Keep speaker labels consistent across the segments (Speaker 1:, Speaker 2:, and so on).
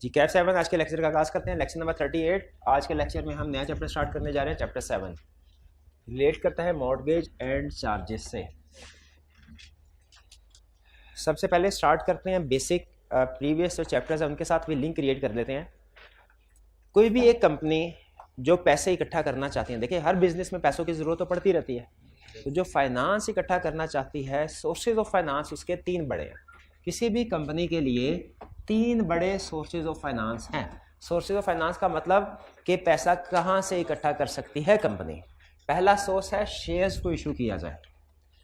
Speaker 1: जी कैफ 7 आज के लेक्चर का आगाज़ करते हैं। Lecture number 38। आज के लेक्चर में हम नया चैप्टर स्टार्ट करने जा रहे हैं। चैप्टर 7 रिलेट करता है मॉर्गेज एंड चार्जेस से। सबसे पहले स्टार्ट करते हैं बेसिक प्रीवियस जो चैप्टर्स हैं उनके साथ भी लिंक क्रिएट कर लेते हैं। कोई भी एक कंपनी जो पैसे इकट्ठा करना चाहती है, देखिए हर बिजनेस में पैसों की ज़रूरत तो पड़ती रहती है, तो जो फाइनेंस इकट्ठा करना चाहती है, सोर्सेज ऑफ फाइनेंस उसके 3 बड़े हैं। किसी भी कंपनी के लिए 3 बड़े सोर्सेज ऑफ फाइनेंस हैं। सोर्सेज ऑफ फाइनेंस का मतलब कि पैसा कहाँ से इकट्ठा कर सकती है कंपनी। पहला सोर्स है शेयर्स को इशू किया जाए।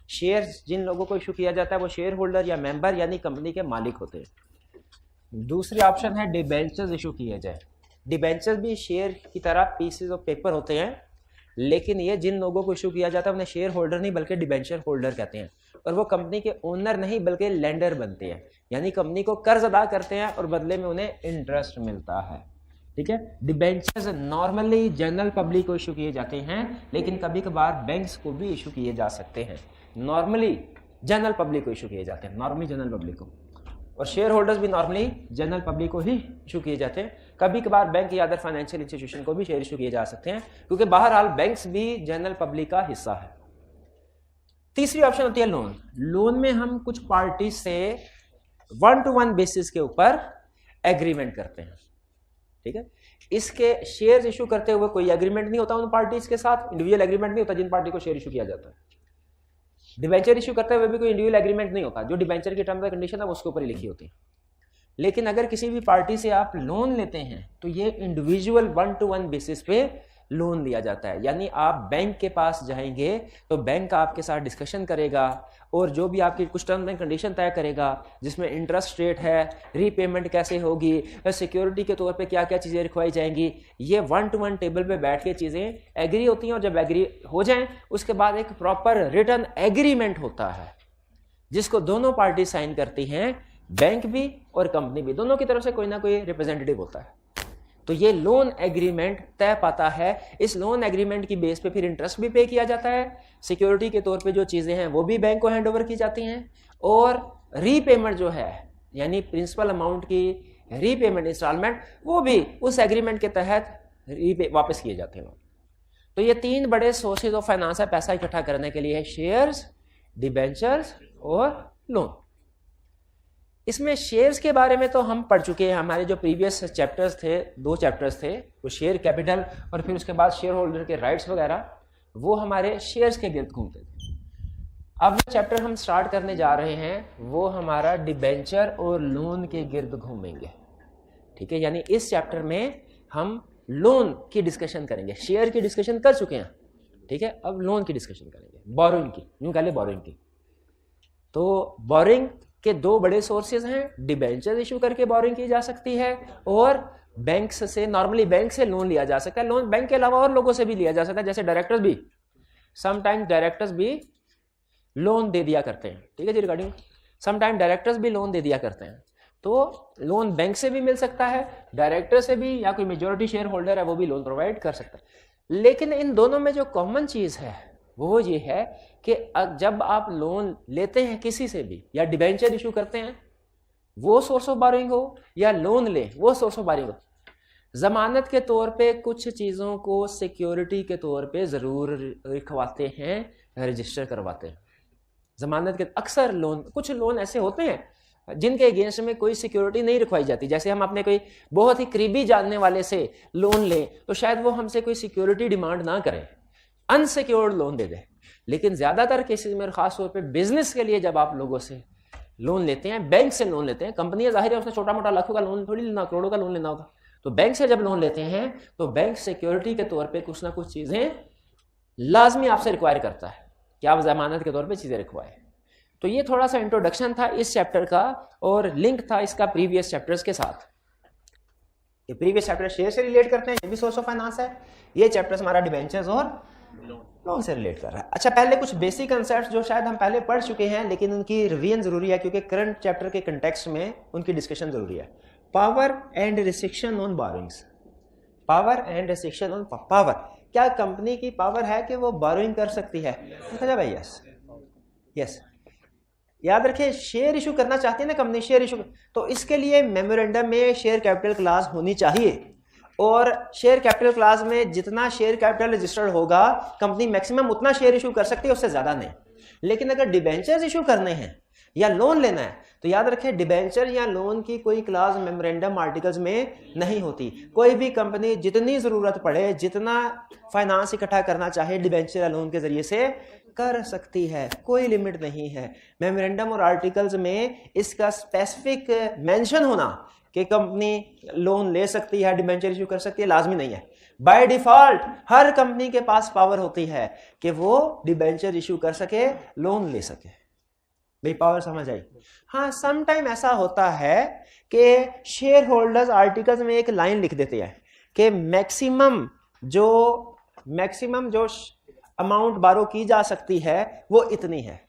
Speaker 1: शेयर्स जिन लोगों को इशू किया जाता है वो शेयर होल्डर या मेंबर यानी कंपनी के मालिक होते हैं। दूसरी ऑप्शन है डिबेंचर्स इशू किए जाए। डिबेंचर्स भी शेयर की तरह पीसेज ऑफ पेपर होते हैं, लेकिन ये जिन लोगों को इशू किया जाता है उन्हें शेयर होल्डर नहीं बल्कि डिबेंचर होल्डर कहते हैं, और वो कंपनी के ओनर नहीं बल्कि लेंडर बनते हैं, यानी कंपनी को कर्ज अदा करते हैं और बदले में उन्हें इंटरेस्ट मिलता है। ठीक है। डिबेंचर्स नॉर्मली जनरल पब्लिक को इशू किए जाते हैं, लेकिन कभी कभार बैंक्स को भी इशू किए जा सकते हैं। नॉर्मली जनरल पब्लिक को इशू किए जाते हैं, नॉर्मली जनरल पब्लिक को, और शेयर होल्डर्स भी नॉर्मली जनरल पब्लिक को ही इशू किए जाते हैं। कभी कभार बैंक या अदर फाइनेंशियल इंस्टीट्यूशन को भी शेयर इशू किए जा सकते हैं, क्योंकि बहरहाल बैंक्स भी जनरल पब्लिक का हिस्सा है। तीसरी ऑप्शन होती है लोन। लोन में हम कुछ पार्टी से 1-to-1 बेसिस के ऊपर एग्रीमेंट करते हैं। ठीक है। इसके शेयर्स इशू करते हुए कोई एग्रीमेंट नहीं होता उन पार्टीज के साथ, इंडिविजुअल एग्रीमेंट नहीं होता जिन पार्टी को शेयर इशू किया जाता है। डिबेंचर इशू करते हुए भी कोई इंडिविजुअल एग्रीमेंट नहीं होता, जो डिबेंचर की टर्म्स एंड कंडीशन है उसके ऊपर ही लिखी होती है। लेकिन अगर किसी भी पार्टी से आप लोन लेते हैं तो ये इंडिविजुअल 1-to-1 बेसिस पे लोन लिया जाता है, यानी आप बैंक के पास जाएंगे तो बैंक आपके साथ डिस्कशन करेगा और जो भी आपकी कुछ टर्म्स एंड कंडीशन तय करेगा, जिसमें इंटरेस्ट रेट है, रीपेमेंट कैसे होगी, सिक्योरिटी के तौर पे क्या क्या चीज़ें रिक्वाई जाएंगी, ये 1-to-1 टेबल पे बैठ के चीज़ें एग्री होती हैं। और जब एग्री हो जाएं उसके बाद एक प्रॉपर रिटर्न एग्रीमेंट होता है जिसको दोनों पार्टी साइन करती हैं, बैंक भी और कंपनी भी, दोनों की तरफ से कोई ना कोई रिप्रेजेंटेटिव होता है। तो ये लोन एग्रीमेंट तय पाता है। इस लोन एग्रीमेंट की बेस पे फिर इंटरेस्ट भी पे किया जाता है, सिक्योरिटी के तौर पे जो चीज़ें हैं वो भी बैंक को हैंड ओवर की जाती हैं, और रीपेमेंट जो है यानी प्रिंसिपल अमाउंट की रीपेमेंट इंस्टॉलमेंट वो भी उस एग्रीमेंट के तहत वापस किए जाते हैं। तो ये 3 बड़े सोर्सेज ऑफ फाइनेंस है पैसा इकट्ठा करने के लिए, शेयर्स, डिबेंचर्स और लोन। इसमें शेयर्स के बारे में तो हम पढ़ चुके हैं, हमारे जो प्रीवियस चैप्टर्स थे, 2 चैप्टर्स थे, वो शेयर कैपिटल और फिर उसके बाद शेयर होल्डर के राइट्स वगैरह, वो हमारे शेयर्स के गिर्द घूमते थे। अब जो चैप्टर हम स्टार्ट करने जा रहे हैं वो हमारा डिबेंचर और लोन के गिर्द घूमेंगे। ठीक है, यानी इस चैप्टर में हम लोन की डिस्कशन करेंगे। शेयर की डिस्कशन कर चुके हैं, ठीक है, अब लोन की डिस्कशन करेंगे, बोरोइंग की, यूं कह ले बोरोइंग की। तो बोरोइंग के 2 बड़े सोर्सेज हैं, डिबेंचर इशू करके बोरोइंग की जा सकती है और बैंक से, नॉर्मली बैंक से लोन लिया जा सकता है। लोन बैंक के अलावा और लोगों से भी लिया जा सकता है, जैसे डायरेक्टर्स भी, समटाइम्स डायरेक्टर्स भी लोन दे दिया करते हैं। ठीक है जी, रिगार्डिंग समटाइम डायरेक्टर्स भी लोन दे दिया करते हैं। तो लोन बैंक से भी मिल सकता है, डायरेक्टर से भी, या कोई मेजॉरिटी शेयर होल्डर है वो भी लोन प्रोवाइड कर सकता है। लेकिन इन दोनों में जो कॉमन चीज़ है वो ये है कि जब आप लोन लेते हैं किसी से भी या डिबेंचर इशू करते हैं, वो सोर्स ऑफ बोरोइंग हो या लोन ले वो सोर्स ऑफ बोरोइंग हो, जमानत के तौर पे कुछ चीज़ों को सिक्योरिटी के तौर पे ज़रूर लिखवाते हैं, रजिस्टर करवाते हैं। जमानत के अक्सर लोन, कुछ लोन ऐसे होते हैं जिनके अगेंस्ट में कोई सिक्योरिटी नहीं रखवाई जाती। जैसे हम अपने कोई बहुत ही करीबी जानने वाले से लोन लें तो शायद वो हमसे कोई सिक्योरिटी डिमांड ना करें, अनसिक्योर्ड लोन दे दे। लेकिन ज़्यादातर केसेस में, खास तौर पे बिजनेस के लिए जब आप लोगों से लोन लेते हैं, बैंक से लोन लेते हैं, कंपनी जाहिर है उसने छोटा मोटा लाखों का लोन थोड़ी लेना, करोड़ों का लोन लेना होगा, तो बैंक से जब लोन लेते हैं तो बैंक सिक्योरिटी के तौर पे कुछ ना कुछ चीज़ें लाजमी आपसे रिक्वायर करता है कि आप जमानत के तौर पे चीज़ें रिक्वायर। तो ये थोड़ा सा इंट्रोडक्शन था इस चैप्टर का और लिंक था इसका प्रीवियस चैप्टर्स के साथ। ये प्रीवियस चैप्टर शेयर से रिलेट करते हैं, ये भी सोर्स ऑफ फाइनेंस है। ये चैप्टर हमारा डिबेंचर्स और लोन से रिलेट कर रहा है। अच्छा, पहले कुछ बेसिक कंसेप्ट जो शायद हम पहले पढ़ चुके हैं लेकिन उनकी रिवीजन जरूरी है क्योंकि करंट चैप्टर के कंटेक्स्ट में उनकी डिस्कशन जरूरी है। Power and restriction on borrowings. Power and restriction on power, क्या कंपनी की पावर है कि वो बोरोइंग कर सकती है? भाई यस, यस। याद रखें, शेयर इशू करना चाहती है ना कंपनी, शेयर इशू, तो इसके लिए मेमोरेंडम में शेयर कैपिटल क्लास होनी चाहिए, और शेयर कैपिटल क्लास में जितना शेयर कैपिटल रजिस्टर्ड होगा कंपनी मैक्सिमम उतना शेयर इशू कर सकती है, उससे ज्यादा नहीं। लेकिन अगर डिबेंचर्स इशू करने हैं या लोन लेना है तो याद रखें डिबेंचर या लोन की कोई क्लास मेमोरेंडम आर्टिकल्स में नहीं होती। कोई भी कंपनी जितनी जरूरत पड़े, जितना फाइनेंस इकट्ठा करना चाहे डिबेंचर या लोन के जरिए से कर सकती है, कोई लिमिट नहीं है। मेमोरेंडम और आर्टिकल्स में इसका स्पेसिफिक मेंशन होना कि कंपनी लोन ले सकती है, डिबेंचर इशू कर सकती है, लाजमी नहीं है। बाय डिफॉल्ट हर कंपनी के पास पावर होती है कि वो डिबेंचर इशू कर सके, लोन ले सके। भाई पावर समझ आई? हाँ, सम टाइम ऐसा होता है कि शेयर होल्डर्स आर्टिकल्स में एक लाइन लिख देते हैं कि मैक्सिमम जो अमाउंट बारो की जा सकती है वो इतनी है,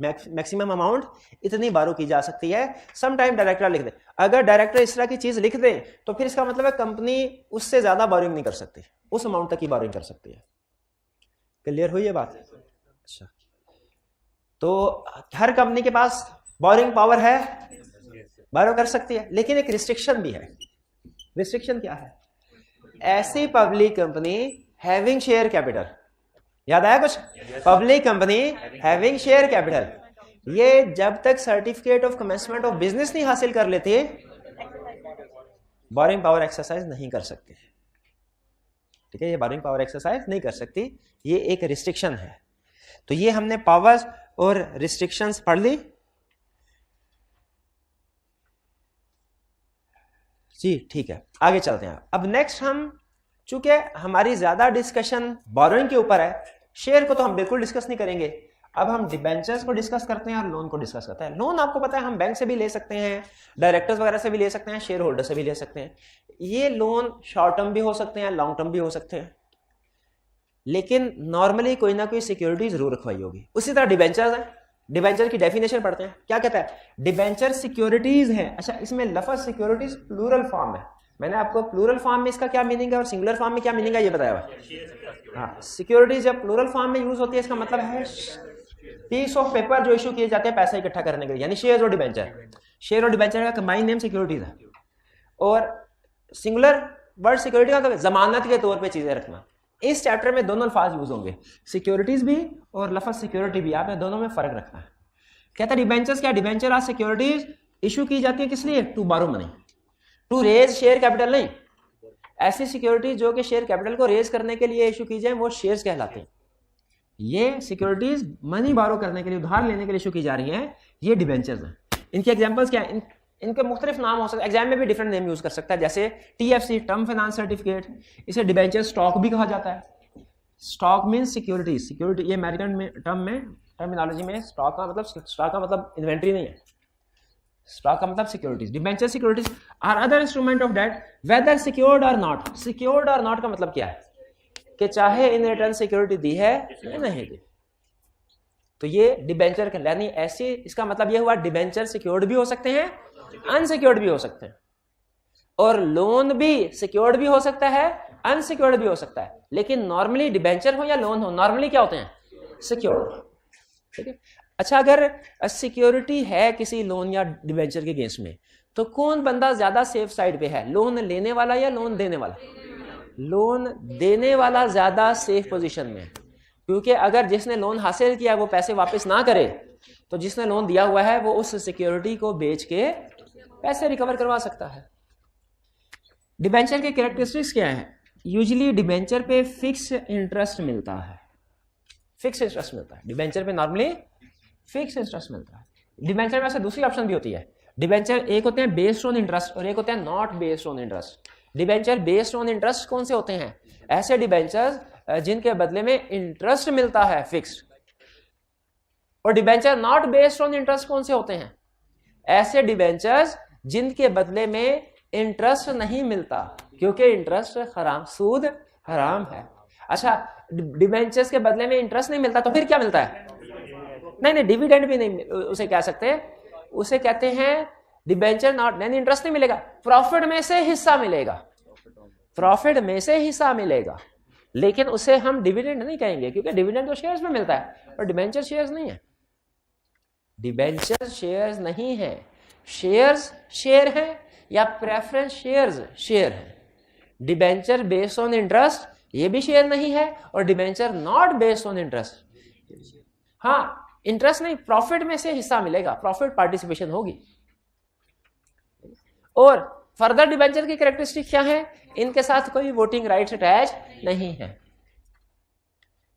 Speaker 1: मैक्सिमम अमाउंट इतनी बारो की जा सकती है। सम टाइम डायरेक्टर लिख दे। अगर डायरेक्टर इस तरह की चीज लिख दे तो फिर इसका मतलब है कंपनी उससे ज्यादा बोरिंग नहीं कर सकती, उस अमाउंट तक ही बोरिंग कर सकती है। क्लियर हुई ये बात? अच्छा, तो हर कंपनी के पास बोरिंग पावर है, बोरो कर सकती है, लेकिन एक रिस्ट्रिक्शन भी है। रिस्ट्रिक्शन क्या है? ऐसी public company having share capital, याद आया कुछ? Public company having share capital, ये जब तक certificate of commencement of business नहीं हासिल कर लेते बोरिंग पावर एक्सरसाइज नहीं कर सकते। ठीक है, ये बोरिंग पावर एक्सरसाइज नहीं कर सकती, ये एक रिस्ट्रिक्शन है। तो ये हमने पावर्स और रिस्ट्रिक्शंस पढ़ ली जी। ठीक है, आगे चलते हैं। अब नेक्स्ट हम, चूंकि हमारी ज्यादा डिस्कशन बोरोइंग के ऊपर है, शेयर को तो हम बिल्कुल डिस्कस नहीं करेंगे। अब हम डिबेंचर्स को डिस्कस करते हैं और लोन को डिस्कस करते हैं। लोन आपको पता है हम बैंक से भी ले सकते हैं, डायरेक्टर्स वगैरह से भी ले सकते हैं, शेयर होल्डर से भी ले सकते हैं। ये लोन शॉर्ट टर्म भी हो सकते हैं, लॉन्ग टर्म भी हो सकते हैं, लेकिन नॉर्मली कोई ना कोई सिक्योरिटी जरूर रखवाई होगी। उसी तरह डिबेंचर्स है, डिबेंचर की डेफिनेशन पढ़ते हैं, क्या कहता है? डिबेंचर सिक्योरिटीज हैं। अच्छा, इसमें लफ्ज सिक्योरिटीज प्लूरल फॉर्म है, मैंने आपको प्लूरल फॉर्म में इसका क्या मीनिंग है और सिंगुलर फॉर्म में क्या मीनिंग है ये बताया हुआ। हाँ, सिक्योरिटीज जब प्लूरल फॉर्म में यूज होती है इसका मतलब है पीस ऑफ पेपर जो इशू किए जाते हैं पैसा इकट्ठा करने के लिए, यानी शेयर और डिबेंचर। शेयर और डिबेंचर का कंबाइंड नेम सिक्योरिटीज है। और सिंगुलर वर्ड सिक्योरिटी का मतलब जमानत के तौर पे चीजें रखना। इस चैप्टर में दोनों अल्फाज यूज होंगे, सिक्योरिटीज भी और लफ्ज सिक्योरिटी भी, आपने दोनों में फर्क रखना है। कहता है डिबेंचर्स क्या? डिबेंचर आज सिक्योरिटीज इशू की जाती है किस लिए? To borrow money, to raise share capital नहीं। ऐसी सिक्योरिटीज जो कि शेयर कैपिटल को रेज करने के लिए इशू की जाए वो शेयर्स कहलाते हैं। ये सिक्योरिटीज मनी बारो करने के लिए, उधार लेने के लिए इशू की जा रही हैं, ये डिबेंचर्स हैं। इनके एग्जांपल्स क्या हैं? इनके मुख्तलिफ नाम हो सकते हैं, एग्जाम में भी डिफरेंट नेम यूज कर सकता है, जैसे TFC टर्म फाइनेंस सर्टिफिकेट, इसे डिबेंचर स्टॉक भी कहा जाता है। स्टॉक मींस सिक्योरिटी, सिक्योरिटी ये अमेरिकन में टर्मिनोलॉजी में स्टॉक का मतलब इन्वेंट्री नहीं है, स्टॉक का मतलब securities. Debenture securities are other instrument of debt whether secured और नॉट। सिक्योर्ड और नॉट का मतलब क्या है? कि चाहे इन रिटर्न सिक्योरिटी दी है या नहीं दी, तो ये डिबेंचर कहलानी ऐसी। इसका मतलब ये हुआ डिबेंचर सिक्योर्ड भी हो सकते हैं, अनसिक्योर्ड भी हो सकते हैं, और लोन भी सिक्योर्ड भी हो सकता है, अनसिक्योर्ड भी हो सकता है। लेकिन नॉर्मली डिबेंचर हो या लोन हो, नॉर्मली क्या होते हैं? सिक्योर्ड। ठीक है। अच्छा, अगर सिक्योरिटी है किसी लोन या डिबेंचर के अगेंस्ट में, तो कौन बंदा ज्यादा सेफ साइड पे है? लोन लेने वाला या लोन देने वाला? लोन देने वाला ज्यादा सेफ पोजीशन में, क्योंकि अगर जिसने लोन हासिल किया वो पैसे वापस ना करे तो जिसने लोन दिया हुआ है वो उस सिक्योरिटी को बेच के पैसे रिकवर करवा सकता है। डिबेंचर के कैरेक्टरिस्टिक्स क्या है? यूजुअली डिबेंचर पे फिक्स इंटरेस्ट मिलता है, फिक्स इंटरेस्ट मिलता है डिबेंचर पे, नॉर्मली फिक्स इंटरेस्ट मिलता है। डिबेंचर में ऐसे दूसरी ऑप्शन भी होती है, डिबेंचर एक होते हैं बेस्ड ऑन इंटरेस्ट और एक होते हैं not based on interest. Debenture based on interest कौन से होते हैं? ऐसे डिबेंचर्स जिनके बदले में इंटरेस्ट मिलता है फिक्स्ड। और debenture not based on interest कौन से होते हैं? ऐसे डिबेंचर्स जिनके बदले में इंटरेस्ट नहीं मिलता, क्योंकि इंटरेस्ट हराम, सूद हराम है। अच्छा, डिबेंचर्स के बदले में इंटरेस्ट नहीं मिलता तो फिर क्या मिलता है? नहीं, डिविडेंड भी नहीं उसे कह सकते, उसे कहते हैं डिबेंचर नॉट, नहीं इंटरेस्ट नहीं मिलेगा, प्रॉफिट में से हिस्सा मिलेगा, प्रॉफिट में से हिस्सा मिलेगा, लेकिन उसे हम डिविडेंड नहीं कहेंगे, क्योंकि डिविडेंड तो शेयर्स में मिलता है और डिबेंचर शेयर्स नहीं है।
Speaker 2: डिबेंचर शेयर्स नहीं है, शेयर्स शेयर है या प्रेफरेंस शेयर्स शेयर है। डिबेंचर बेस्ड ऑन इंटरेस्ट ये भी शेयर नहीं है, और debenture not based on interest, हाँ इंटरेस्ट नहीं, प्रॉफिट में से हिस्सा मिलेगा, प्रॉफिट पार्टिसिपेशन होगी। और फर्दर डिबेंचर की कैरेक्टरिस्टिक क्या है, इनके साथ कोई वोटिंग राइट्स अटैच नहीं है,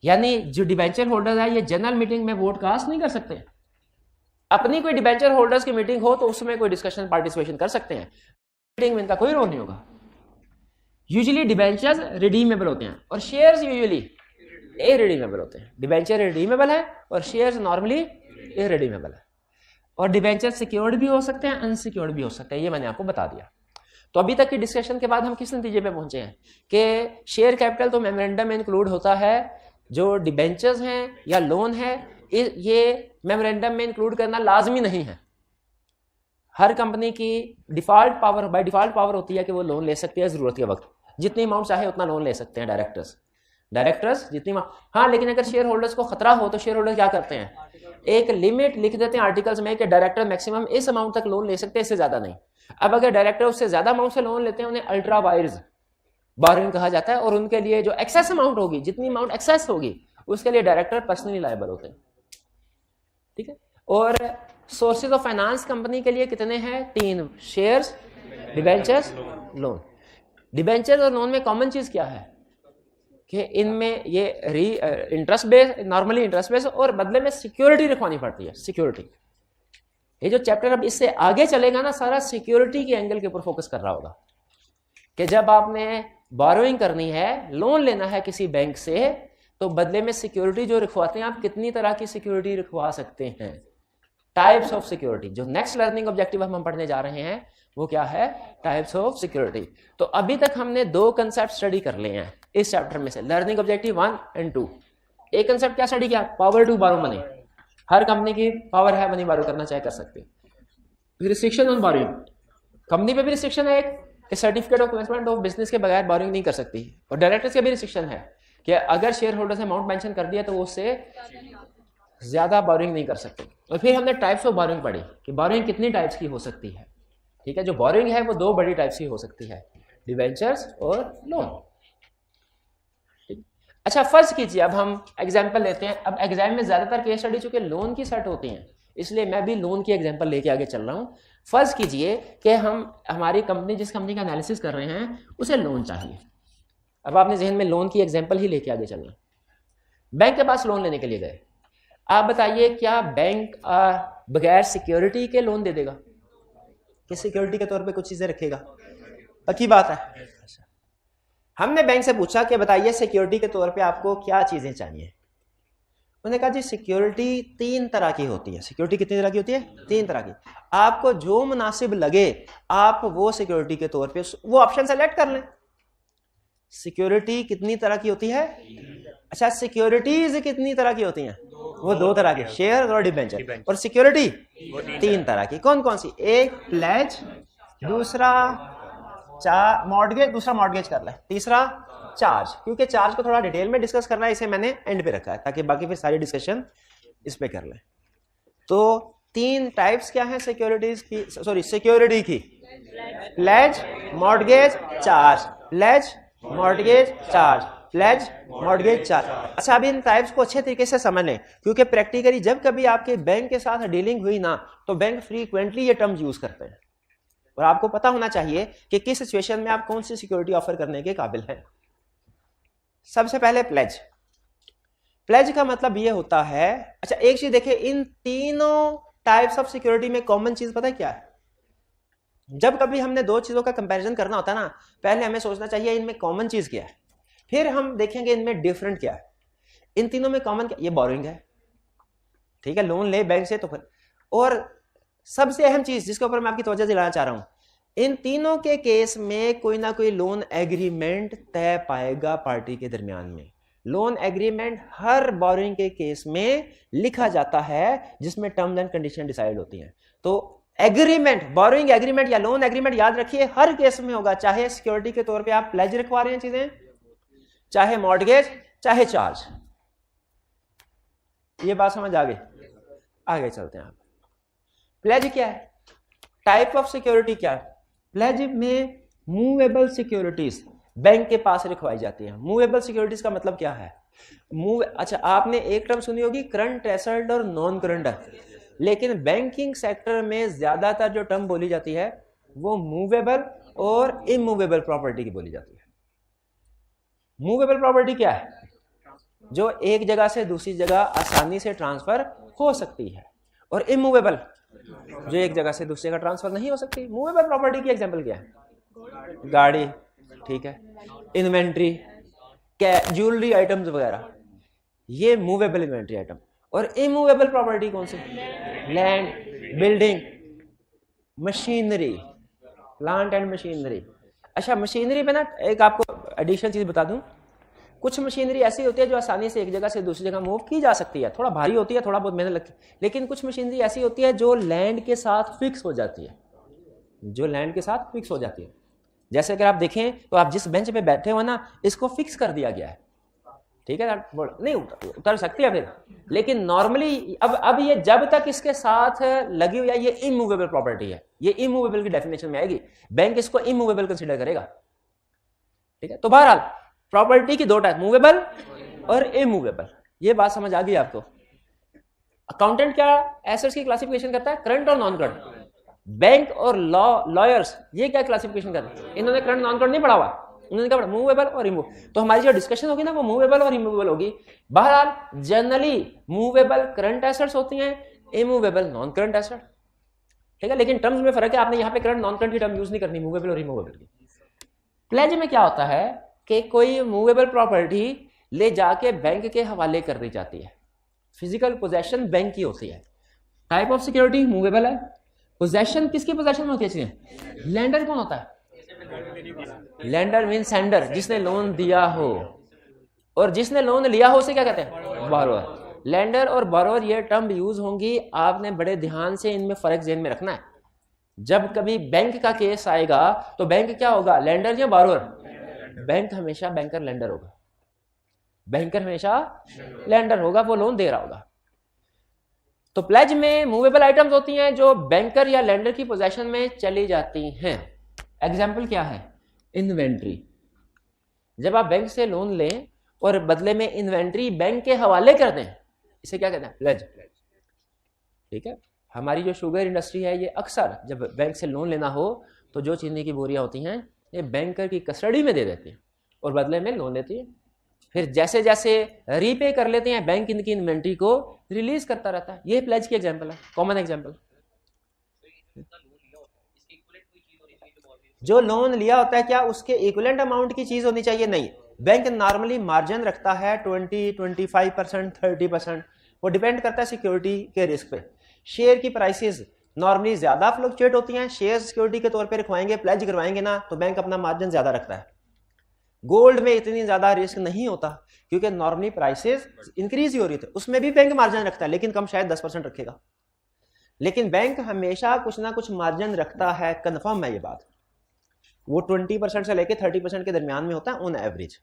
Speaker 2: यानी जो डिबेंचर होल्डर है ये जनरल मीटिंग में वोट कास्ट नहीं कर सकते। अपनी कोई डिबेंचर होल्डर्स की मीटिंग हो तो उसमें कोई डिस्कशन पार्टिसिपेशन कर सकते हैं, मीटिंग में इनका कोई रोल नहीं होगा। यूजुअली डिबेंचर्स रिडीमेबल होते हैं और शेयर्स यूजुअली इररिडीमेबल होते हैं। डिबेंचर रिडीमेबल है और शेयर्स नॉर्मली इररिडीमेबल है। और डिबेंचर सिक्योर्ड भी हो सकते हैं, अनसिक्योर्ड भी हो सकते हैं, ये मैंने आपको बता दिया। तो अभी तक की डिस्कशन के बाद हम किस नतीजे पे पहुंचे हैं कि शेयर कैपिटल तो मेमोरेंडम में इंक्लूड होता है, जो डिबेंचर्स हैं या लोन है ये मेमोरेंडम में इंक्लूड करना लाजमी नहीं है। हर कंपनी की default power, by default power होती है कि वो लोन ले सकती है जरूरत के वक्त, जितनी अमाउंट चाहे उतना लोन ले सकते हैं डायरेक्टर्स जितनी, हाँ लेकिन अगर शेयर होल्डर्स को खतरा हो तो शेयर होल्डर क्या करते हैं, एक लिमिट लिख देते हैं आर्टिकल्स में कि डायरेक्टर मैक्सिमम इस अमाउंट तक लोन ले सकते हैं, इससे ज्यादा नहीं। अब अगर डायरेक्टर उससे ज्यादा अमाउंट से लोन लेते हैं उन्हें अल्ट्रा वाइज बोरोइंग कहा जाता है, और उनके लिए जो एक्सेस अमाउंट होगी, जितनी अमाउंट एक्सेस होगी उसके लिए डायरेक्टर पर्सनली लायबल होते हैं, ठीक है। और सोर्सेज ऑफ फाइनेंस कंपनी के लिए कितने हैं, 3, शेयर्स, डिबेंचर्स, लोन। डिबेंचर्स और लोन में कॉमन चीज क्या है कि इनमें ये interest base, normally interest base, और बदले में सिक्योरिटी रखवानी पड़ती है, सिक्योरिटी। ये जो चैप्टर अब इससे आगे चलेगा ना, सारा सिक्योरिटी के एंगल के ऊपर फोकस कर रहा होगा कि जब आपने बोरोइंग करनी है, लोन लेना है किसी बैंक से, तो बदले में सिक्योरिटी जो रखवाते हैं आप, कितनी तरह की सिक्योरिटी रखवा सकते हैं, टाइप्स ऑफ सिक्योरिटी। जो नेक्स्ट लर्निंग ऑब्जेक्टिव हम पढ़ने जा रहे हैं वो क्या है, टाइप्स ऑफ सिक्योरिटी। तो अभी तक हमने 2 कंसेप्ट स्टडी कर लिए हैं इस चैप्टर में से, लर्निंग ऑब्जेक्टिव 1 और 2। एक कंसेप्ट क्या स्टडी किया, पावर टू बोरो मनी, हर कंपनी की पावर है मनी बोरो करना चाहे कर सकते। रिस्ट्रिक्शन ऑन बोरोइंग, कंपनी पे भी रिस्ट्रिक्शन है एक, certificate of commencement of business के बगैर बोरोइंग नहीं कर सकती, और डायरेक्टर्स के भी रिस्ट्रिक्शन है कि अगर शेयर होल्डर्स ने अमाउंट मेंशन कर दिया तो वो उससे ज्यादा बोरोइंग नहीं कर सकते। और फिर हमने टाइप्स ऑफ बोरोइंग पढ़ी कि बोरोइंग कितनी टाइप्स की हो सकती है, ठीक है। जो बोरोइंग है वो 2 बड़ी टाइप्स की हो सकती है, डिबेंचर्स और लोन। अच्छा फर्ज कीजिए, अब हम एग्जांपल लेते हैं। अब एग्जाम में ज्यादातर केस स्टडी चूंकि लोन की सेट होती हैं, इसलिए मैं भी लोन की एग्जांपल लेके आगे चल रहा हूं। फर्ज कीजिए कि हमारी कंपनी, जिस कंपनी का एनालिसिस कर रहे हैं, उसे लोन चाहिए। अब आपने जहन में लोन की एग्जांपल ही लेके आगे चलना। बैंक के पास लोन लेने के लिए गए, आप बताइए क्या बैंक बगैर सिक्योरिटी के लोन दे देगा,
Speaker 1: कि सिक्योरिटी के तौर पे कुछ चीजें रखेगा, पक्की बात है। हमने बैंक से पूछा कि बताइए सिक्योरिटी के तौर पे आपको क्या चीजें चाहिए। उन्होंने कहा जी सिक्योरिटी 3 तरह की होती है। सिक्योरिटी कितनी तरह की होती है, 3 तरह की। आपको जो मुनासिब लगे आप वो सिक्योरिटी के तौर पे वो ऑप्शन सेलेक्ट कर लें। सिक्योरिटी कितनी तरह की होती है, अच्छा सिक्योरिटीज कितनी तरह की होती हैं, वो 2 तरह की, शेयर और डिबेंचर। और सिक्योरिटी 3 तरह की, कौन कौन सी, एक प्लेज, दूसरा मॉर्गेज, दूसरा मॉर्गेज कर ले, तीसरा चार्ज। क्योंकि चार्ज को थोड़ा डिटेल में डिस्कस करना है, इसे मैंने एंड पे रखा है ताकि बाकी फिर सारी डिस्कशन इस पे कर ले। तो 3 टाइप्स क्या है सिक्योरिटीज की, सॉरी सिक्योरिटी की, pledge, mortgage, charge, pledge, mortgage, charge, pledge, mortgage, charge. अच्छा अभी इन टाइप्स को अच्छे तरीके से समझ लें, क्योंकि प्रैक्टिकली जब कभी आपके बैंक के साथ डीलिंग हुई ना, तो बैंक फ्रीक्वेंटली ये टर्म्स यूज करते हैं, और आपको पता होना चाहिए कि किस सिचुएशन में आप कौन सी सिक्योरिटी ऑफर करने के काबिल हैं। सबसे पहले प्लेज। प्लेज का मतलब ये होता है, अच्छा एक चीज देखिए, इन तीनों टाइप्स ऑफ सिक्योरिटी में कॉमन चीज पता है क्या है। जब कभी हमने 2 चीजों का कंपैरिजन करना होता है ना, पहले हमें सोचना चाहिए इनमें कॉमन चीज क्या है, फिर हम देखेंगे इनमें डिफरेंट क्या है। इन तीनों में कॉमन क्या, ये बोरोइंग है, ठीक है, लोन ले बैंक से तो फिर। और सबसे अहम चीज जिसके ऊपर मैं आपकी तवज्जो दिलाना चाह रहा हूं, इन तीनों के केस में कोई ना कोई लोन एग्रीमेंट तय पाएगा पार्टी के दरमियान में। लोन एग्रीमेंट हर बोरोइंग के केस में लिखा जाता है, जिसमें टर्म्स एंड कंडीशन डिसाइड होती हैं। तो एग्रीमेंट, बोरोइंग एग्रीमेंट या लोन एग्रीमेंट याद रखिए हर केस में होगा, चाहे सिक्योरिटी के तौर पे आप प्लेज रखवा रहे हैं चीजें, चाहे मॉर्गेज, चाहे चार्ज। ये बात समझ आगे चलते हैं आप। प्लेज क्या है, टाइप ऑफ सिक्योरिटी क्या है? प्लेज में मूवेबल सिक्योरिटीज बैंक के पास रखवाई जाती है। मूवेबल सिक्योरिटीज का मतलब क्या है? अच्छा, आपने एक टर्म सुनी होगी करंट एसेट और नॉन करंट, लेकिन बैंकिंग सेक्टर में ज्यादातर जो टर्म बोली जाती है वो मूवेबल और इमूवेबल प्रॉपर्टी की बोली जाती है। मूवेबल प्रॉपर्टी क्या है? जो एक जगह से दूसरी जगह आसानी से ट्रांसफर हो सकती है, और इमूवेबल जो एक जगह से दूसरी जगह ट्रांसफर नहीं हो सकती। मूवेबल प्रॉपर्टी की एग्जांपल क्या है? गाड़ी, ठीक है, इन्वेंट्री, ज्वेलरी आइटम्स वगैरह, ये मूवेबल इन्वेंट्री आइटम। और इमूवेबल प्रॉपर्टी कौन सी? Land, building, machinery, plant and machinery. अच्छा, मशीनरी पे ना एक आपको एडिशनल चीज बता दूं, कुछ मशीनरी ऐसी होती है जो आसानी से एक जगह से दूसरी जगह मूव की जा सकती है, थोड़ा भारी होती है, थोड़ा बहुत मेहनत लगती है, लेकिन कुछ मशीनरी ऐसी होती है जो लैंड के साथ फिक्स हो जाती है, जो लैंड के साथ फिक्स हो जाती है। जैसे अगर आप देखें तो आप जिस बेंच पे बैठे हो ना, इसको फिक्स कर दिया गया है, ठीक है, नहीं उतर सकती है फिर, लेकिन नॉर्मली अब ये जब तक इसके साथ लगी हुई है, ये इमूवेबल प्रॉपर्टी है, ये इमूवेबल की डेफिनेशन में आएगी, बैंक इसको इमूवेबल कंसीडर करेगा, ठीक है। तो बहरहाल प्रॉपर्टी की दो टाइप, मूवेबल और इमूवेबल। ये बात समझ आ गई आपको? अकाउंटेंट क्या एसेट्स की क्लासिफिकेशन करता है? करंट और नॉन करंट। बैंक और लॉयर्स ये क्या क्लासिफिकेशन करते हैं? इन्होंने करंट नॉन करंट नहीं पढ़ा हुआ, उन्होंने क्या पढ़ा? मूवेबल और इमूवेबल। तो हमारी जो डिस्कशन होगी ना वो मूवेबल और इमूवेबल होगी। बहरहाल जनरली मूवेबल करंट एसेट्स होती हैं, इमूवेबल नॉन करंट एसेट, ठीक है, लेकिन टर्म्स में फर्क है। आपने यहाँ पे करंट नॉन करंट की टर्म यूज नहीं करनी, मूवेबल और इमूवेबल की। प्लेज में क्या होता है कि कोई मूवेबल प्रॉपर्टी ले जाके बैंक के हवाले कर दी जाती है, फिजिकल पोजेशन बैंक की होती है। टाइप ऑफ सिक्योरिटी मूवेबल है, पोजेशन किसकी पोजेशन में होती है? लैंडर कौन होता है? लैंडर मीन सेंडर, जिसने लोन दिया हो, और जिसने लोन लिया हो उसे क्या कहते हैं? बोरोअर। लैंडर और बोरोअर ये टर्म यूज होंगी, आपने बड़े ध्यान से इनमें फर्क ज़हन में रखना है। जब कभी बैंक का केस आएगा तो बैंक क्या होगा, लैंडर या बोरोअर? बैंक हमेशा बैंकर लैंडर होगा, बैंकर हमेशा लैंडर होगा, वो लोन दे रहा होगा। तो प्लेज में मूवेबल आइटम्स होती हैं जो बैंकर या लैंडर की पोजीशन में चली जाती हैं। एग्जाम्पल क्या है? इन्वेंट्री। जब आप बैंक से लोन लें और बदले में इन्वेंट्री बैंक के हवाले कर दें, इसे क्या कहते हैं? प्लेज, ठीक है। हमारी जो शुगर इंडस्ट्री है, ये अक्सर जब बैंक से लोन लेना हो तो जो चीनी की बोरियां होती हैं ये बैंकर की कस्टडी में दे देती हैं और बदले में लोन लेती है। फिर जैसे जैसे रीपे कर लेते हैं, बैंक इनकी इन्वेंट्री को रिलीज करता रहता है। ये प्लेज की एग्जांपल है, कॉमन एग्जांपल। जो लोन लिया होता है क्या उसके इक्विवेलेंट अमाउंट की चीज होनी चाहिए? नहीं, बैंक नॉर्मली मार्जिन रखता है 20, 25%, 30%, वो डिपेंड करता है सिक्योरिटी के रिस्क पे। शेयर की प्राइसेस नॉर्मली ज्यादा फ्लक्चुएट होती हैं, शेयर सिक्योरिटी के तौर पे रखवाएंगे, प्लेज करवाएंगे ना, तो बैंक अपना मार्जिन ज्यादा रखता है। गोल्ड में इतनी ज्यादा रिस्क नहीं होता क्योंकि नॉर्मली प्राइसेस इंक्रीज ही हो रही थी, उसमें भी बैंक मार्जिन रखता है, लेकिन कम, शायद 10% रखेगा, लेकिन बैंक हमेशा कुछ ना कुछ मार्जिन रखता है, कंफर्म है ये बात। वो 20% से लेकर 30% के दरमियान में होता है ऑन एवरेज।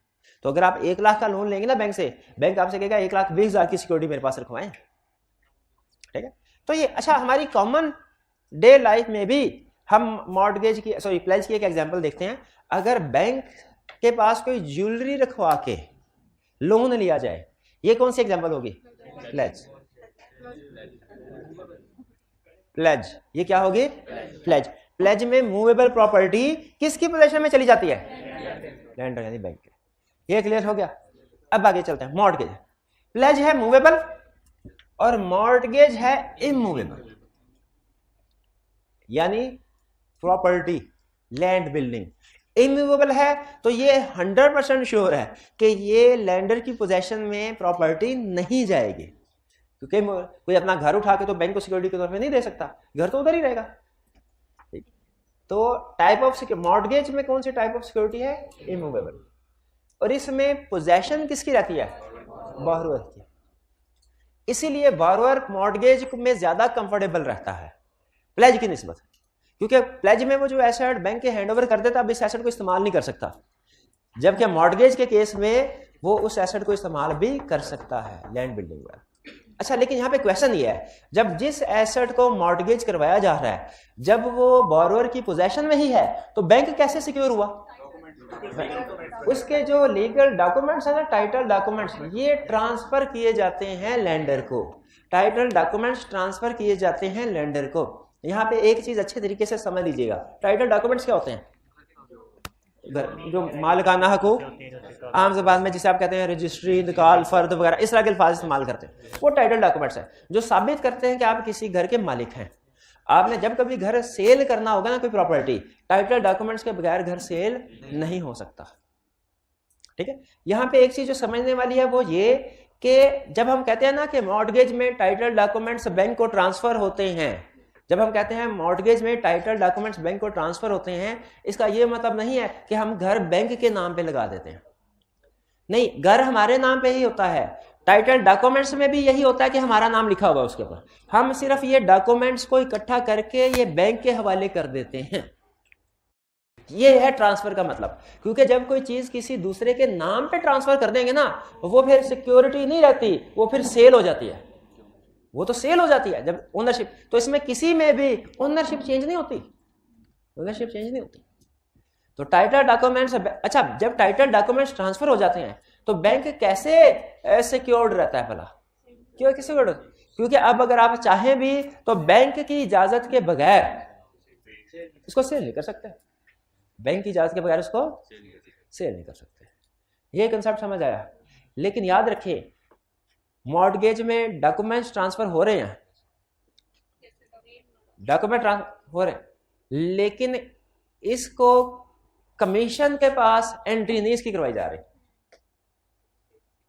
Speaker 1: तो अगर आप 1 लाख का लोन लेंगे ना बैंक से, बैंक आपसे कहेगा 1,20,000 की सिक्योरिटी मेरे पास रखवाएं, ठीक है। तो ये अच्छा, हमारी कॉमन डे लाइफ में भी हम मॉर्टगेज की, सॉरी, प्लेज की एक एग्जांपल देखते हैं। अगर बैंक के पास कोई ज्वेलरी रखवा के लोन लिया जाए, ये कौन सी एग्जांपल होगी? प्लेज। प्लेज, ये क्या होगी? प्लेज। प्लेज में मूवेबल प्रॉपर्टी किसकी पोजीशन में चली जाती है? लैंडर यानी बैंक के। ये क्लियर हो गया? अब आगे चलते हैं। मॉर्टगेज, प्लेज है मूवेबल और मॉर्टगेज है इमूवेबल, यानी प्रॉपर्टी, लैंड, बिल्डिंग इमूवेबल है तो ये 100% श्योर है कि ये लैंडर की पोजीशन में प्रॉपर्टी नहीं जाएगी, क्योंकि कोई अपना घर उठा के तो बैंक को सिक्योरिटी के तौर पे नहीं दे सकता, घर तो उधर ही रहेगा। तो टाइप ऑफ मॉर्टगेज में कौन सी टाइप ऑफ सिक्योरिटी है? इमूवेबल। और इसमें पोजीशन किसकी रहती है? बोरोअर की। इसीलिए बोरोअर मॉर्टगेज में ज्यादा कंफर्टेबल रहता है प्लेज की निस्बत, क्योंकि प्लेज में वो जो एसेट बैंक के हैंडओवर कर देता, अब इस एसेट को इस्तेमाल नहीं कर सकता, जबकि मॉर्टगेज के केस में वो उस एसेट को इस्तेमाल भी कर सकता है, लैंड, बिल्डिंग वगैरह। अच्छा, लेकिन यहाँ पे क्वेश्चन ये है, जब जिस एसेट को मॉर्गेज करवाया जा रहा है जब वो बोरोअर की पोजेशन में ही है तो बैंक कैसे सिक्योर हुआ? उसके जो लीगल डॉक्यूमेंट्स है ना, टाइटल डॉक्यूमेंट्स, ये ट्रांसफर किए जाते हैं लैंडर को। टाइटल डॉक्यूमेंट्स ट्रांसफर किए जाते हैं लैंडर को। यहाँ पे एक चीज अच्छे तरीके से समझ लीजिएगा, टाइटल डॉक्यूमेंट्स क्या होते हैं? जो मालिकाना हकूक, आम ज़बान में जिसे आप कहते हैं रजिस्ट्री, इंतकाल, फर्द वगैरह इस तरह के अल्फाज इस्तेमाल करते हैं, वो टाइटल डॉक्यूमेंट्स हैं जो साबित करते हैं कि आप किसी घर के मालिक हैं। आपने जब कभी घर सेल करना होगा ना, कोई प्रॉपर्टी, टाइटल डॉक्यूमेंट्स के बगैर घर सेल नहीं हो सकता। ठीक है, यहाँ पे एक चीज जो समझने वाली है वो ये कि जब हम कहते हैं ना कि मॉर्गेज में टाइटल डॉक्यूमेंट्स बैंक को ट्रांसफर होते हैं, जब हम कहते हैं मॉर्गेज में टाइटल डॉक्यूमेंट्स बैंक को ट्रांसफर होते हैं, इसका यह मतलब नहीं है कि हम घर बैंक के नाम पे लगा देते हैं। नहीं, घर हमारे नाम पे ही होता है। टाइटल डॉक्यूमेंट्स में भी यही होता है कि हमारा नाम लिखा हुआ है उसके ऊपर। हम सिर्फ ये डॉक्यूमेंट्स को इकट्ठा करके ये बैंक के हवाले कर देते हैं। ये है ट्रांसफर का मतलब। क्योंकि जब कोई चीज किसी दूसरे के नाम पे ट्रांसफर कर देंगे ना, वो फिर सिक्योरिटी नहीं रहती, वो फिर सेल हो जाती है। वो तो सेल हो जाती है जब ओनरशिप, तो इसमें किसी में भी ओनरशिप चेंज नहीं होती, ओनरशिप चेंज नहीं होती। तो टाइटल डॉक्यूमेंट्स, अच्छा, जब टाइटल डॉक्यूमेंट्स ट्रांसफर हो जाते हैं तो बैंक कैसे सिक्योर्ड रहता है भला? क्यों सिक्योर्ड? क्योंकि अब अगर आप चाहें भी तो बैंक की इजाजत के बगैर इसको सेल नहीं कर सकते। बैंक की इजाजत के बगैर उसको सेल नहीं कर सकते। ये कंसेप्ट समझ आया? लेकिन याद रखिए, मॉर्गेज में डॉक्यूमेंट्स ट्रांसफर हो रहे हैं, डॉक्यूमेंट ट्रांसफर हो रहे हैं, लेकिन इसको कमीशन के पास एंट्री नहीं इसकी करवाई जा रही।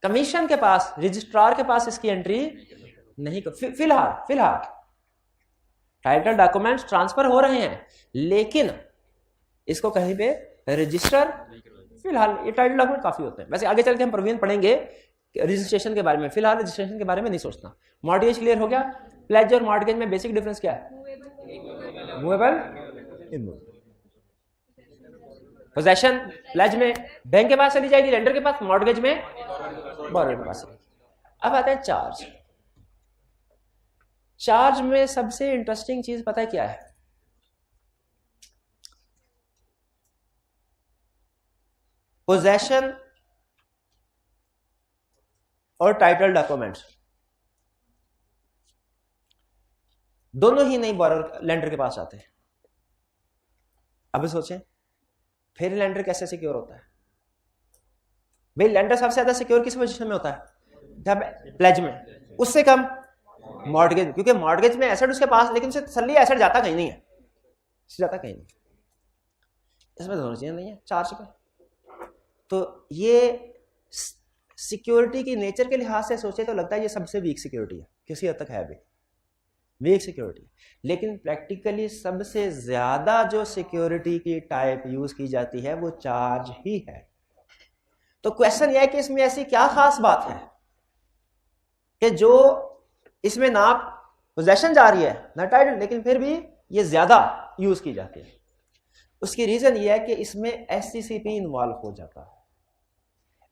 Speaker 1: कमीशन के पास, रजिस्ट्रार के पास इसकी एंट्री नहीं कर, फिलहाल टाइटल डॉक्यूमेंट्स ट्रांसफर हो रहे हैं, लेकिन इसको कहीं पे रजिस्टर, फिलहाल ये टाइटल डॉक्यूमेंट काफी होते हैं। वैसे आगे चल के हम प्रोविजन पढ़ेंगे रजिस्ट्रेशन के बारे में, फिलहाल रजिस्ट्रेशन के बारे में नहीं सोचना। मॉर्गेज क्लियर हो गया? प्लेज और मॉर्गेज में बेसिक डिफरेंस क्या है? Movable, immovable. पोजेशन प्लेज में बैंक के पास चली जाएगी, लेंडर के पास, मॉर्गेज में बोरोअर के पास। अब आते हैं चार्ज। चार्ज में सबसे इंटरेस्टिंग चीज पता है क्या है? पोजेशन और टाइटल डॉक्यूमेंट्स दोनों ही नहीं बोरोअर लेंडर के पास आते। अब सोचें, फिर लेंडर कैसे सिक्योर होता है? भाई लेंडर सबसे ज्यादा सिक्योर किस पोजीशन में होता है? जब प्लेज में, उससे कम मॉर्गेज, क्योंकि मॉर्गेज में एसेट उसके पास, लेकिन तसल्ली एसेट जाता कहीं नहीं है, जाता कहीं नहीं। इसमें दोनों चीजें नहीं है चार्ज पे। तो ये सिक्योरिटी की नेचर के लिहाज से सोचे तो लगता है ये सबसे वीक सिक्योरिटी है, किसी हद तक है भी वीक सिक्योरिटी। लेकिन प्रैक्टिकली सबसे ज्यादा जो सिक्योरिटी की टाइप यूज की जाती है वो चार्ज ही है। तो क्वेश्चन यह है कि इसमें ऐसी क्या खास बात है कि जो इसमें ना पोजेशन जा रही है ना टाइटल, लेकिन फिर भी ये ज्यादा यूज की जाती है? उसकी रीजन ये है कि इसमें एससीसीपी इन्वॉल्व हो जाता है।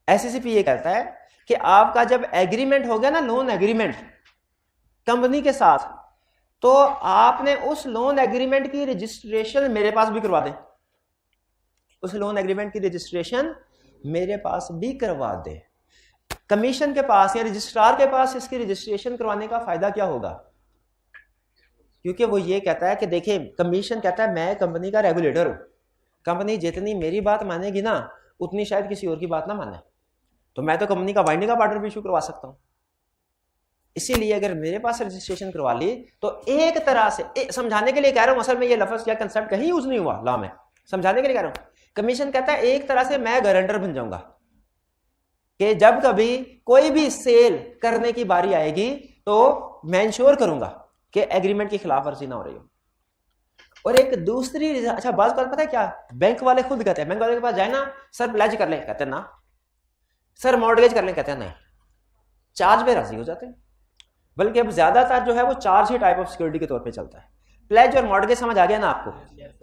Speaker 1: एससीसीपी ये कहता है कि आपका जब एग्रीमेंट हो गया ना, लोन एग्रीमेंट कंपनी के साथ, तो आपने उस लोन एग्रीमेंट की रजिस्ट्रेशन मेरे पास भी करवा दें, उस लोन एग्रीमेंट की रजिस्ट्रेशन मेरे पास भी करवा दे। कमीशन के पास या रजिस्ट्रार के पास इसकी रजिस्ट्रेशन करवाने का फायदा क्या होगा? क्योंकि वो ये कहता है कि देखिए, कमीशन कहता है मैं कंपनी का रेगुलेटर हूं, कंपनी जितनी मेरी बात मानेगी ना उतनी शायद किसी और की बात ना माने, तो मैं तो कंपनी का बाइंडिंग का ऑर्डर भी इशू करवा सकता हूं। इसीलिए अगर मेरे पास रजिस्ट्रेशन करवा ली तो एक तरह से समझाने के लिए कह रहा हूं, असल में ये लफ्ज या कंसेप्ट कहीं यूज नहीं हुआ लॉ में, समझाने के लिए कह रहा हूं। कमीशन कहता है एक तरह से मैं गारंटर बन जाऊंगा कि जब कभी कोई भी सेल करने की बारी आएगी तो मैं इंश्योर करूंगा कि एग्रीमेंट की खिलाफ वर्जी ना हो रही हो। और एक दूसरी, अच्छा बात पता है क्या, बैंक वाले खुद कहते हैं, बैंक वाले के पास जाए ना, सर प्लेज कर ले, कहते हैं ना, सर मॉर्गेज कर ले, कहते हैं नहीं, चार्ज पे राजी हो जाते हैं। बल्कि अब ज्यादातर जो है वो charge he type of security के तौर पे चलता है। प्लेज और मॉर्गेज समझ आ गया ना आपको?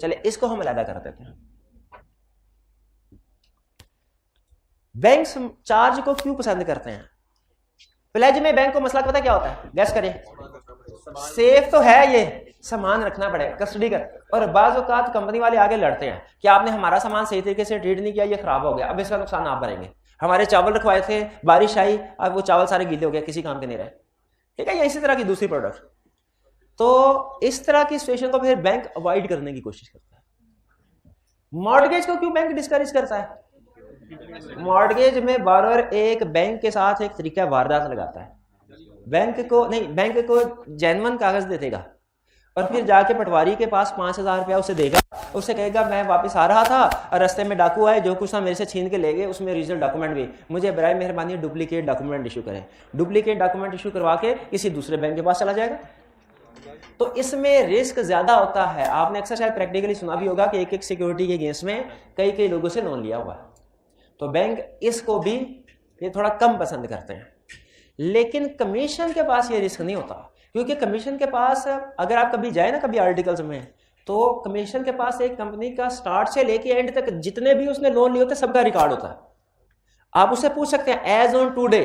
Speaker 1: चले इसको हम अलग कर देते हैं। बैंक चार्ज को क्यों पसंद करते हैं? प्लेज में बैंक को मसला पता क्या होता है, गैस करें? सेफ तो है, ये सामान रखना पड़ेगा, कस्टडी कर। और बाज़ औक़ात कंपनी वाले आगे लड़ते हैं कि आपने हमारा सामान सही तरीके से ट्रीट नहीं किया, ये खराब हो गया, अब इसका नुकसान आप भरेंगे। हमारे चावल रखवाए थे, बारिश आई, अब वो चावल सारे गीले हो गए, किसी काम के नहीं रहे, ठीक है? या इसी तरह की दूसरी प्रोडक्ट। तो इस तरह की सिचुएशन को फिर बैंक अवॉइड करने की कोशिश करता है। मॉर्टगेज को क्यों बैंक डिस्करेज करता है? मॉर्टगेज में बारोअर एक बैंक के साथ एक तरीका वारदात लगाता है। बैंक को जेन्युइन कागज दे देगा और फिर जाके पटवारी के पास 5,000 रुपया उसे देगा, उससे कहेगा मैं वापस आ रहा था और रास्ते में डाकू आए, जो कुछ था मेरे से छीन के ले गए, उसमें ओरिजिनल डॉक्यूमेंट भी, मुझे बराए मेहरबानी डुप्लीकेट डॉक्यूमेंट इशू करें। डुप्लीकेट डॉक्यूमेंट इशू करवा के किसी दूसरे बैंक के पास चला जाएगा। तो इसमें रिस्क ज्यादा होता है। आपने अक्सर शायद प्रैक्टिकली सुना भी होगा कि एक एक सिक्योरिटी के अगेंस्ट में कई लोगों से लोन लिया हुआ है। तो बैंक इसको भी ये थोड़ा कम पसंद करते हैं। लेकिन कमीशन के पास ये रिस्क नहीं होता, क्योंकि कमीशन के पास अगर आप कभी जाए ना कभी आर्टिकल्स में, तो कमीशन के पास एक कंपनी का स्टार्ट से लेके एंड तक जितने भी उसने लोन लिए होते हैं सबका रिकॉर्ड होता है। आप उससे पूछ सकते हैं एज ऑन टुडे